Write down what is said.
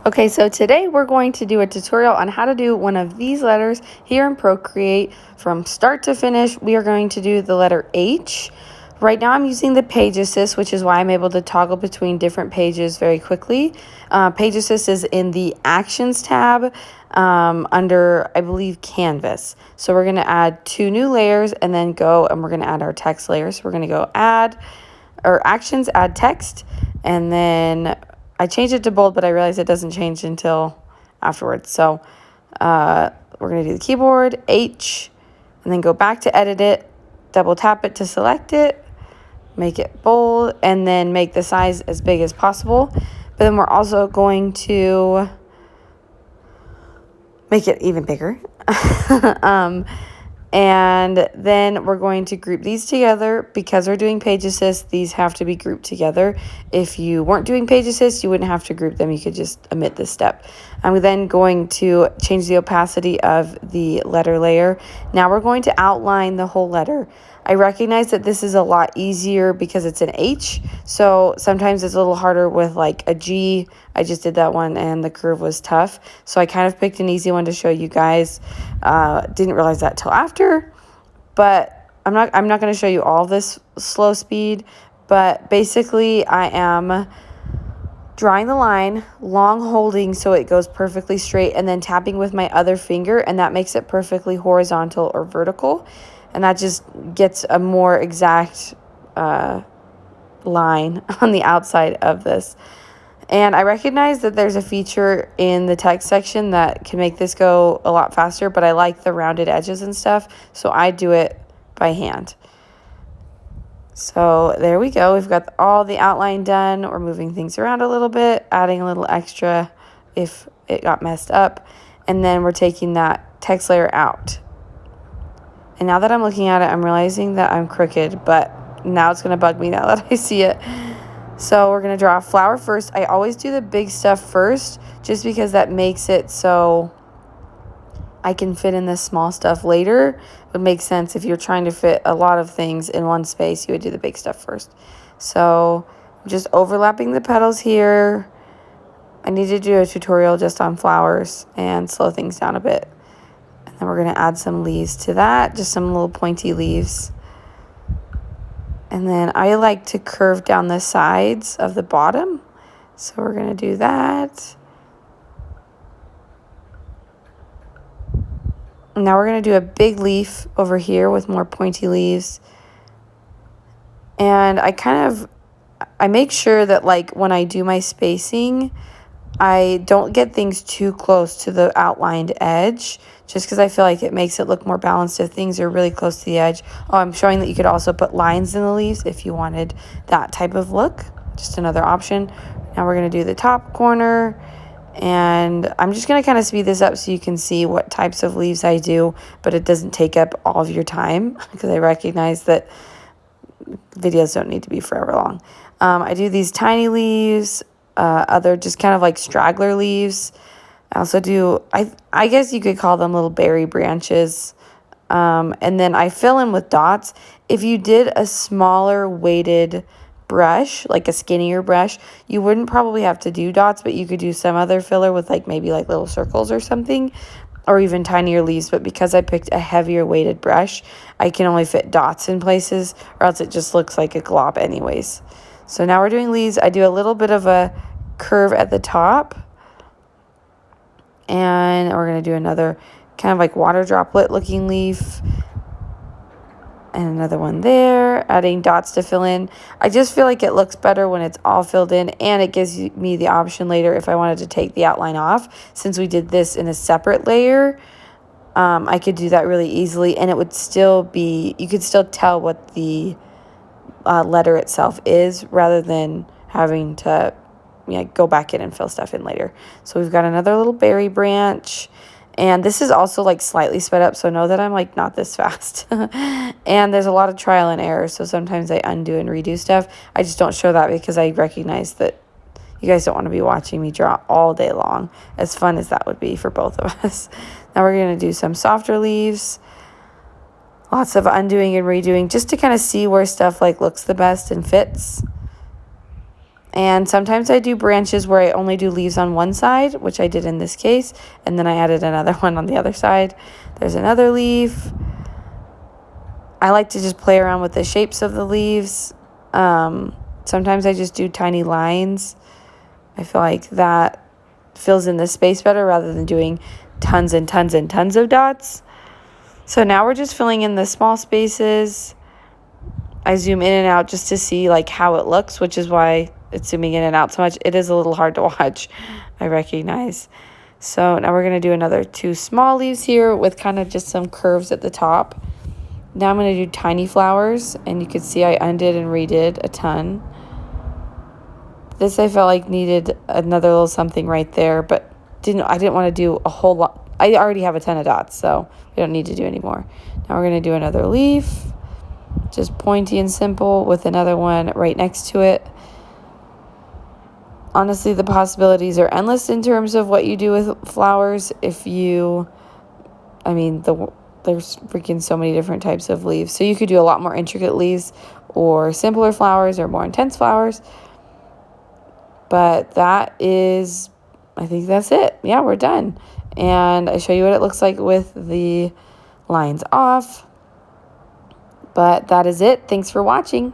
Okay, so today we're going to do a tutorial on how to do one of these letters here in Procreate. From start to finish, we are going to do the letter H. Right now I'm using the Page Assist, which is why I'm able to toggle between different pages very quickly. Page Assist is in the Actions tab under, I believe, Canvas. So we're going to add 2 new layers and then go and we're going to add our text layers. So we're going to go add, or Actions, add text, and then I changed it to bold, but I realized it doesn't change until afterwards. So we're going to do the keyboard, H, and then go back to edit it, double tap it to select it, make it bold, and then make the size as big as possible. But then we're also going to make it even bigger. And then we're going to group these together. Because we're doing Page Assist, these have to be grouped together. If you weren't doing Page Assist, you wouldn't have to group them. You could just omit this step. I'm then going to change the opacity of the letter layer. Now we're going to outline the whole letter. I recognize that this is a lot easier because it's an H, so sometimes it's a little harder with like a G. I just did that one and the curve was tough, so I kind of picked an easy one to show you guys. Didn't realize that till after, but I'm not going to show you all this slow speed, but basically I am drawing the line, long holding so it goes perfectly straight, and then tapping with my other finger, and that makes it perfectly horizontal or vertical. And that just gets a more exact line on the outside of this. And I recognize that there's a feature in the text section that can make this go a lot faster, but I like the rounded edges and stuff, so I do it by hand. So there we go. We've got all the outline done. We're moving things around a little bit, adding a little extra if it got messed up. And then we're taking that text layer out. And now that I'm looking at it, I'm realizing that I'm crooked, but now it's going to bug me now that I see it. So we're going to draw a flower first. I always do the big stuff first, just because that makes it so I can fit in the small stuff later. It would make sense if you're trying to fit a lot of things in one space, you would do the big stuff first. So I'm just overlapping the petals here. I need to do a tutorial just on flowers and slow things down a bit. And we're going to add some leaves to that, just some little pointy leaves. And then I like to curve down the sides of the bottom. So we're going to do that. Now we're going to do a big leaf over here with more pointy leaves. And I make sure that like when I do my spacing, I don't get things too close to the outlined edge, just because I feel like it makes it look more balanced if things are really close to the edge. Oh, I'm showing that you could also put lines in the leaves if you wanted that type of look. Just another option. Now we're going to do the top corner, and I'm just going to kind of speed this up so you can see what types of leaves I do, but it doesn't take up all of your time because I recognize that videos don't need to be forever long. I do these tiny leaves, other just kind of like straggler leaves. I also do, I guess you could call them little berry branches. And then I fill in with dots. If you did a smaller weighted brush, like a skinnier brush, you wouldn't probably have to do dots, but you could do some other filler with like maybe like little circles or something, or even tinier leaves. But because I picked a heavier weighted brush, I can only fit dots in places, or else it just looks like a glob anyways. So now we're doing leaves. I do a little bit of a curve at the top. And we're going to do another kind of like water droplet looking leaf. And another one there, adding dots to fill in. I just feel like it looks better when it's all filled in, and it gives me the option later if I wanted to take the outline off. Since we did this in a separate layer, I could do that really easily, and it would still be, you could still tell what the letter itself is rather than having to go back in and fill stuff in later. So we've got another little berry branch, and this is also like slightly sped up, so know that I'm like not this fast. And there's a lot of trial and error, so sometimes I undo and redo stuff. I just don't show that because I recognize that you guys don't want to be watching me draw all day long, as fun as that would be for both of us. Now we're going to do some softer leaves. Lots of undoing and redoing just to kind of see where stuff like looks the best and fits. And sometimes I do branches where I only do leaves on one side, which I did in this case, and then I added another one on the other side. There's another leaf. I like to just play around with the shapes of the leaves. Sometimes I just do tiny lines. I feel like that fills in the space better rather than doing tons and tons and tons of dots. So now we're just filling in the small spaces. I zoom in and out just to see like how it looks, which is why it's zooming in and out so much. It is a little hard to watch, I recognize. So now we're going to do another 2 small leaves here with kind of just some curves at the top. Now I'm going to do tiny flowers, and you can see I undid and redid a ton. This I felt like needed another little something right there, but I didn't want to do a whole lot. I already have a ton of dots, so we don't need to do any more. Now we're going to do another leaf, just pointy and simple, with another one right next to it. Honestly, the possibilities are endless in terms of what you do with flowers. There's freaking so many different types of leaves. So you could do a lot more intricate leaves or simpler flowers or more intense flowers. But I think that's it. Yeah, we're done. And I show you what it looks like with the lines off. But that is it. Thanks for watching.